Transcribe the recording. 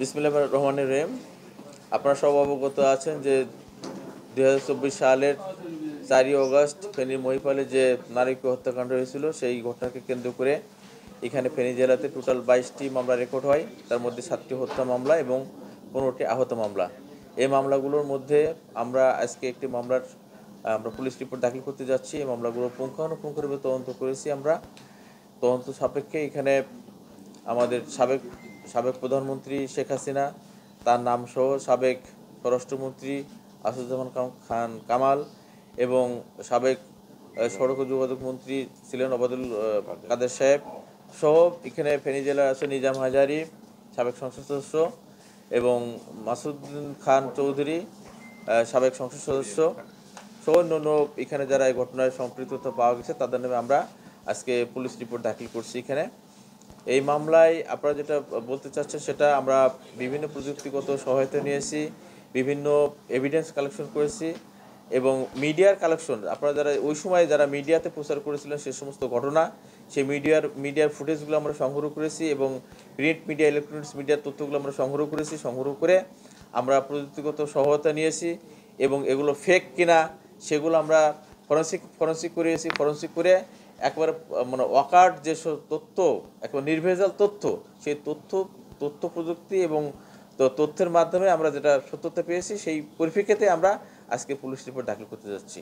বিসমিল্লাহির রহমানির রহিম। আপনারা সব অবগত আছেন যে 2024 সালের 4ই অগস্ট ফেনীর মহিপালে যে নারীকে হত্যাকাণ্ড হয়েছিল সেই ঘটনাকে কেন্দ্র করে এখানে ফেনী জেলাতে টোটাল 22টি মামলা রেকর্ড হয়। তার মধ্যে 7টি হত্যা মামলা এবং 15টি আহত মামলা। এই মামলাগুলোর মধ্যে আমরা আজকে একটি মামলার পুলিশ রিপোর্ট দাখিল করতে যাচ্ছি। এই মামলাগুলো পুঙ্খানুপুঙ্খভাবে তদন্ত করেছি আমরা। তদন্ত সাপেক্ষে এখানে আমাদের সাবেক প্রধানমন্ত্রী শেখ হাসিনা, তার নামসহ সাবেক স্বরাষ্ট্রমন্ত্রী আসাদুজ্জামান খান কামাল এবং সাবেক সড়ক ও যোগাযোগ মন্ত্রী ছিলেন ওবায়দুল কাদের সাহেব সহ এখানে ফেনী জেলার আছে নিজাম হাজারি, সাবেক সংসদ সদস্য, এবং মাসুদ খান চৌধুরী, সাবেক সংসদ সদস্য সহ অন্যান্য এখানে যারা এই ঘটনায় সম্পৃক্ততা পাওয়া গেছে তাদের নামে আমরা আজকে পুলিশ রিপোর্ট দাখিল করছি। এখানে এই মামলায় আপনারা যেটা বলতে চাচ্ছেন সেটা আমরা বিভিন্ন প্রযুক্তিগত সহায়তা নিয়েছি, বিভিন্ন এভিডেন্স কালেকশন করেছি এবং মিডিয়ার কালেকশন, আপনারা যারা ওই সময় যারা মিডিয়াতে প্রচার করেছিলেন সে সমস্ত ঘটনা, সেই মিডিয়ার ফুটেজগুলো আমরা সংগ্রহ করেছি এবং প্রিন্ট মিডিয়া, ইলেকট্রনিক্স মিডিয়ার তথ্যগুলো আমরা সংগ্রহ করেছি। সংগ্রহ করে আমরা প্রযুক্তিগত সহায়তা নিয়েছি এবং এগুলো ফেক কিনা সেগুলো আমরা ফরেন্সিক করিয়েছি। ফরেন্সিক করে একবারে মানে ওয়াকার্ড যে তথ্য, একবার নির্ভেজাল তথ্য, সেই তথ্য প্রযুক্তি এবং তথ্যের মাধ্যমে আমরা যেটা সত্যতা পেয়েছি সেই পরিপ্রেক্ষিতে আমরা আজকে পুলিশ রিপোর্ট দাখিল করতে যাচ্ছি।